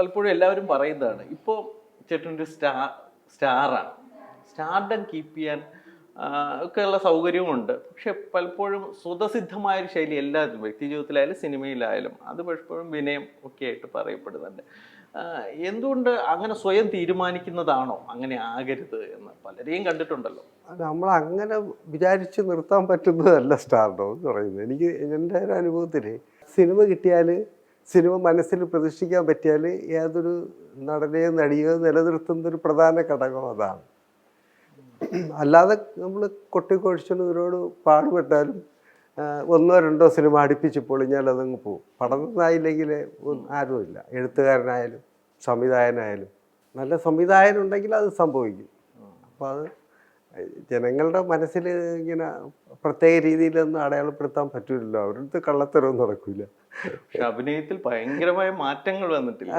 പലപ്പോഴും എല്ലാവരും പറയുന്നതാണ്, ഇപ്പോൾ ചേട്ടനൊരു സ്റ്റാറാണ്, സ്റ്റാർഡം കീപ്പ് ചെയ്യാൻ ഒക്കെയുള്ള സൗകര്യമുണ്ട്. പക്ഷെ പലപ്പോഴും സ്വതസിദ്ധമായൊരു ശൈലി എല്ലാത്തിലും, വ്യക്തി ജീവിതത്തിലായാലും സിനിമയിലായാലും, അത് പലപ്പോഴും വിനയം ഒക്കെ ആയിട്ട് പറയപ്പെടുന്നുണ്ട്. എന്തുകൊണ്ട് അങ്ങനെ സ്വയം തീരുമാനിക്കുന്നതാണോ അങ്ങനെ ആകരുത് എന്ന് പലരെയും കണ്ടിട്ടുണ്ടല്ലോ? നമ്മൾ അങ്ങനെ വിചാരിച്ച് നിർത്താൻ പറ്റുന്നതല്ല സ്റ്റാർഡം എന്ന് പറയുന്നത്. എൻ്റെ ഒരു അനുഭവത്തിൽ സിനിമ കിട്ടിയാൽ, സിനിമ മനസ്സിൽ പ്രതിഷ്ഠിക്കാൻ പറ്റിയാൽ ഏതൊരു നടനെയോ നടിയോ നിലനിർത്തുന്ന ഒരു പ്രധാന ഘടകം അതാണ്. അല്ലാതെ നമ്മൾ കൊട്ടിക്കൊഴിച്ചുകൊണ്ട് ഇവരോട് പാടുപെട്ടാലും ഒന്നോ രണ്ടോ സിനിമ അടുപ്പിച്ച് പൊളിഞ്ഞാൽ അതങ്ങ് പോകും. പഠനത്തിനായില്ലെങ്കിൽ ആരുമില്ല. എഴുത്തുകാരനായാലും സംവിധായകനായാലും നല്ല സംവിധായകൻ ഉണ്ടെങ്കിൽ അത് സംഭവിക്കും. അപ്പോൾ അത് ജനങ്ങളുടെ മനസ്സിൽ ഇങ്ങനെ പ്രത്യേക രീതിയിലൊന്നും അടയാളപ്പെടുത്താൻ പറ്റില്ലല്ലോ. അവരുടെ കള്ളത്തരമൊന്നും നടക്കില്ല. അഭിനയത്തിൽ ഭയങ്കരമായ മാറ്റങ്ങൾ വന്നിട്ടില്ല.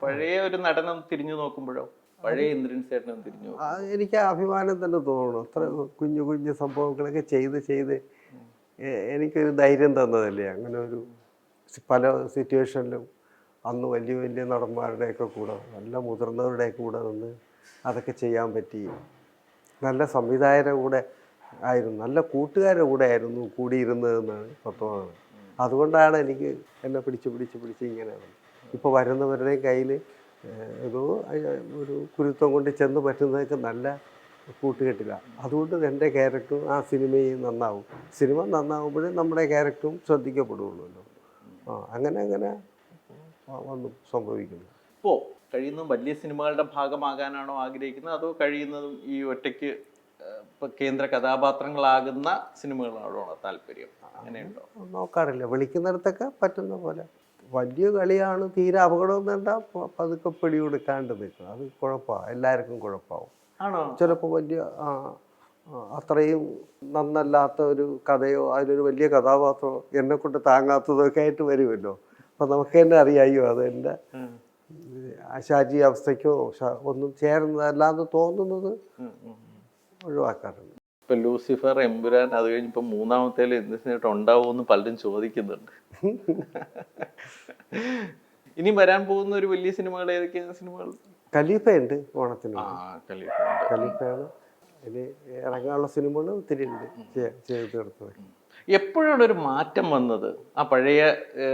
പഴയ ഒരു നടനം തിരിഞ്ഞു നോക്കുമ്പോഴോ പഴയ ഇന്ദ്രൻ ചേട്ടനും തിരിഞ്ഞു എനിക്ക് അഭിമാനം തന്നെ തോന്നുന്നു. അത്ര കുഞ്ഞു കുഞ്ഞു സംഭവങ്ങളൊക്കെ ചെയ്ത് എനിക്കൊരു ധൈര്യം തന്നതല്ലേ. അങ്ങനെ ഒരു പല സിറ്റുവേഷനിലും അന്ന് വലിയ വലിയ നടന്മാരുടെയൊക്കെ കൂടെ, നല്ല മുതിർന്നവരുടെയൊക്കെ കൂടെ നിന്ന് അതൊക്കെ ചെയ്യാൻ പറ്റി. നല്ല സംവിധായകരുടെ കൂടെ ആയിരുന്നു, നല്ല കൂട്ടുകാരുടെ കൂടെ ആയിരുന്നു കൂടിയിരുന്നതെന്നാണ് തോന്നുന്നത്. അതുകൊണ്ടാണ് എനിക്ക് എന്നെ പിടിച്ച് ഇങ്ങനെ ഇപ്പോൾ വരുന്നവരുടെയും കയ്യിൽ ഏതോ ഒരു കുരുത്തം കൊണ്ട് ചെന്ന് പറ്റുന്നതൊക്കെ നല്ല കൂട്ടുകെട്ടില്ല. അതുകൊണ്ട് എൻ്റെ ക്യാരക്ടറും ആ സിനിമയും നന്നാവും. സിനിമ നന്നാവുമ്പോഴേ നമ്മുടെ ക്യാരക്ടറും ശ്രദ്ധിക്കപ്പെടുകയുള്ളൂ. അങ്ങനെ വന്നു സംഭവിക്കുന്നു. ഇപ്പോൾ കഴിയുന്നതും വലിയ സിനിമകളുടെ ഭാഗമാകാനാണോ ആഗ്രഹിക്കുന്നത്, അതോ കഴിയുന്നതും ഈ ഒറ്റയ്ക്ക് കേന്ദ്ര കഥാപാത്രങ്ങളാകുന്ന സിനിമകളാണോ താല്പര്യം? അങ്ങനെയുണ്ടോ? നോക്കാറില്ല. വിളിക്കുന്നിടത്തൊക്കെ പറ്റുന്ന പോലെ. വലിയ കളിയാണ്, തീരെ അപകടമൊന്നും വേണ്ട, പതുക്കെ പിടികൊടുക്കാണ്ട് നിൽക്കണം. അത് കുഴപ്പമാണ്, എല്ലാവർക്കും കുഴപ്പമാവും. ആണോ? ചിലപ്പോൾ വലിയ അത്രയും നന്നല്ലാത്ത ഒരു കഥയോ അതിലൊരു വലിയ കഥാപാത്രമോ എന്നെക്കൊണ്ട് താങ്ങാത്തതൊക്കെ ആയിട്ട് വരുമല്ലോ. അപ്പം നമുക്ക് തന്നെ അറിയാമോ അത് എൻ്റെ ശാരീരിക അവസ്ഥയ്ക്കോ ഒന്നും ചേരുന്നതല്ലാന്ന് തോന്നുന്നത് ഒഴിവാക്കാറുണ്ട്. ഇപ്പം ലൂസിഫർ, എമ്പുരാൻ, അത് കഴിഞ്ഞിപ്പോൾ മൂന്നാമത്തേൽ എന്തിനായിട്ട് ഉണ്ടാവുമെന്ന് പലരും ചോദിക്കുന്നുണ്ട്. ഇനി വരാൻ പോകുന്ന ഒരു വലിയ സിനിമകൾ ഏതൊക്കെയാണ് സിനിമകൾ? ഖലീഫയുണ്ട് ഓണത്തിന്. ഖലീഫയാണ്. ഇനി ഇറങ്ങാനുള്ള സിനിമകൾ ഒത്തിരി ഉണ്ട് ചെയ്ത് തീർത്തത്. എപ്പോഴാണ് ഒരു മാറ്റം വന്നത്? ആ പഴയ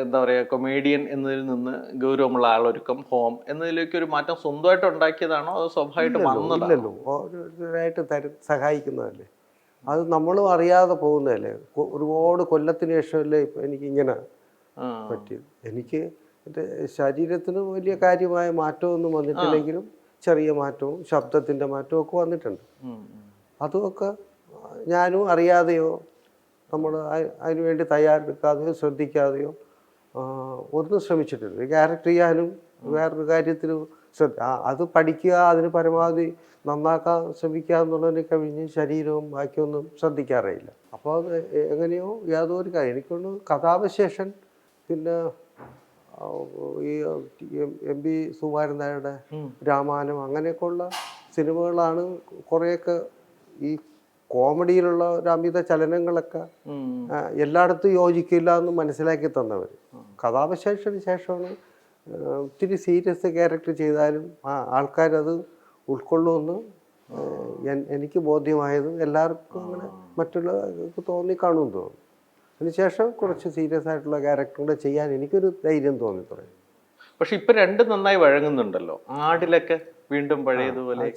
എന്താ പറയുക കൊമേഡിയൻ എന്നതിൽ നിന്ന് ഗൗരവമുള്ള ആളൊരുക്കം, ഹോം എന്നതിലേക്ക് ഒരു മാറ്റം സ്വന്തമായിട്ട് ഉണ്ടാക്കിയതാണോ അതോ സ്വാഭാവികമായിട്ട് വന്നതല്ലോ? ഓരോരുത്തരായിട്ട് സഹായിക്കുന്നതല്ലേ, അത് നമ്മളും അറിയാതെ പോകുന്നതല്ലേ. ഒരുപാട് കൊല്ലത്തിന് ശേഷമല്ലേ ഇപ്പം എനിക്കിങ്ങനെ പറ്റിയത്. എനിക്ക് എൻ്റെ ശരീരത്തിന് വലിയ കാര്യമായ മാറ്റമൊന്നും വന്നിട്ടില്ലെങ്കിലും ചെറിയ മാറ്റവും ശബ്ദത്തിൻ്റെ മാറ്റവും ഒക്കെ വന്നിട്ടുണ്ട്. അതുമൊക്കെ ഞാനും അറിയാതെയോ നമ്മൾ അതിനുവേണ്ടി തയ്യാറെടുക്കാതെയോ ശ്രദ്ധിക്കാതെയോ ഒന്നും ശ്രമിച്ചിട്ടില്ല. ഒരു ക്യാരക്ടർ ചെയ്യാനും വേറൊരു കാര്യത്തിലും അത് പഠിക്കുക, അതിന് പരമാവധി നന്നാക്കാൻ ശ്രമിക്കുക എന്നുള്ളതിനെ കഴിഞ്ഞ് ശരീരവും ബാക്കിയൊന്നും ശ്രദ്ധിക്കാറില്ല. അപ്പോൾ അത് എങ്ങനെയോ യാതൊരു കാര്യം എനിക്കൊണ്ട് കഥാവിശേഷൻ, പിന്നെ ഈ എം പി സുകുമാരൻ നായരുടെ രാമായണം അങ്ങനെയൊക്കെയുള്ള സിനിമകളാണ് കുറേയൊക്കെ ഈ കോമഡിയിലുള്ള ഒരു അമിത ചലനങ്ങളൊക്കെ എല്ലായിടത്തും യോജിക്കില്ല എന്ന് മനസ്സിലാക്കി തന്നവർ. കഥാവിശേഷത്തിന് ശേഷമാണ് ഒത്തിരി സീരിയസ് ക്യാരക്ടർ ചെയ്താലും ആൾക്കാരത് ഉൾക്കൊള്ളുമെന്ന് എനിക്ക് ബോധ്യമായത്. എല്ലാവർക്കും അങ്ങനെ മറ്റുള്ളവർക്ക് തോന്നിക്കാണുമെന്ന് തോന്നുന്നു. അതിനുശേഷം കുറച്ച് സീരിയസ് ആയിട്ടുള്ള ക്യാരക്ടറുകൾ ചെയ്യാൻ എനിക്കൊരു ധൈര്യം തോന്നി തുടങ്ങി. പക്ഷെ ഇപ്പം രണ്ടും നന്നായി വഴങ്ങുന്നുണ്ടല്ലോ. ആടിലൊക്കെ വീണ്ടും പഴയതുപോലെ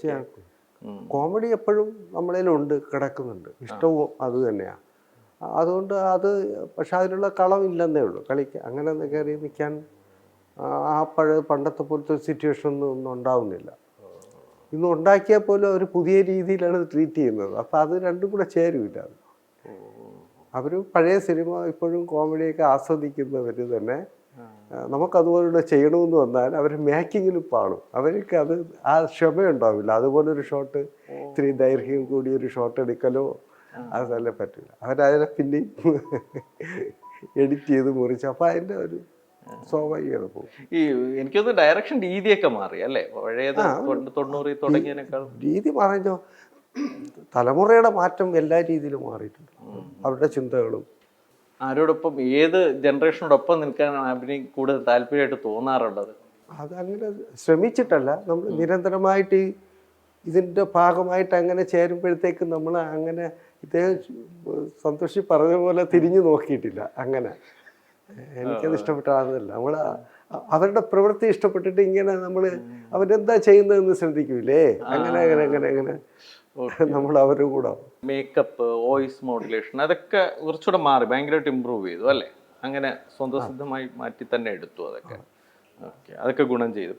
കോമഡി എപ്പോഴും നമ്മളിലുണ്ട്, കിടക്കുന്നുണ്ട്, ഇഷ്ടവും അത് തന്നെയാണ്. അതുകൊണ്ട് അത് പക്ഷെ അതിനുള്ള കളമില്ലെന്നേ ഉള്ളൂ. അങ്ങനെ കയറി നിൽക്കാൻ ആ പണ്ടത്തെ പോലത്തെ സിറ്റുവേഷൻ ഒന്നും ഉണ്ടാവുന്നില്ല. ഇന്ന് ഉണ്ടാക്കിയാൽ പോലും അവർ പുതിയ രീതിയിലാണ് ട്രീറ്റ് ചെയ്യുന്നത്. അപ്പം അത് രണ്ടും കൂടെ ചേരുമില്ല. അവർ പഴയ സിനിമ ഇപ്പോഴും കോമഡിയൊക്കെ ആസ്വദിക്കുന്നവർ തന്നെ നമുക്കതുപോലെ ചെയ്യണമെന്ന് വന്നാൽ അവർ മേക്കിങ്ങിലും പാടും. അവർക്ക് അത് ആ ക്ഷമയുണ്ടാവില്ല. അതുപോലൊരു ഷോട്ട് ഇത്തിരി ദൈർഘ്യം കൂടിയൊരു ഷോട്ട് എടുക്കലോ അതല്ല പറ്റില്ല. അവരതിനെ പിന്നെയും എഡിറ്റ് ചെയ്ത് മുറിച്ച് അപ്പം അതിൻ്റെ ഒരു സ്വാഭാവികത പോകും. ഈ എനിക്കൊന്ന് ഡയറക്ഷൻ രീതിയൊക്കെ മാറി അല്ലേ? പഴയത് 90 തുടങ്ങിയതിനേക്കാൾ രീതി മാറിയോ? തലമുറയുടെ മാറ്റം എല്ലാ രീതിയിലും മാറിയിട്ടുണ്ട്. അവരുടെ ചിന്തകളും. ആരോടൊപ്പം ഏത് ജനറേഷനോടൊപ്പം നിൽക്കാനാണ് അഭിനയം കൂടുതൽ താല്പര്യമായിട്ട് തോന്നാറുള്ളത്? അതങ്ങനെ ശ്രമിച്ചിട്ടല്ല, നമ്മൾ നിരന്തരമായിട്ട് ഇതിൻ്റെ ഭാഗമായിട്ട് അങ്ങനെ ചേരുമ്പോഴത്തേക്ക് നമ്മൾ അങ്ങനെ ഇദ്ദേഹം സന്തോഷി പറഞ്ഞ പോലെ തിരിഞ്ഞു നോക്കിയിട്ടില്ല. അങ്ങനെ എനിക്കത് ഇഷ്ടപ്പെട്ടാകുന്നില്ല. നമ്മൾ അവരുടെ പ്രവൃത്തി ഇഷ്ടപ്പെട്ടിട്ട് ഇങ്ങനെ നമ്മൾ അവരെന്താ ചെയ്യുന്നതെന്ന് ശ്രദ്ധിക്കൂലേ, അങ്ങനെ അങ്ങനെ അങ്ങനെ അങ്ങനെ നമ്മൾ അവരുടെ കൂടെ. മേക്കപ്പ്, വോയിസ് മോഡുലേഷൻ അതൊക്കെ കുറച്ചുകൂടെ മാറി ഭയങ്കരമായിട്ട് ഇമ്പ്രൂവ് ചെയ്തു അല്ലേ? അങ്ങനെ സ്വന്തസിദ്ധമായി മാറ്റി തന്നെ എടുത്തു അതൊക്കെ. ഓക്കെ, അതൊക്കെ ഗുണം ചെയ്തു.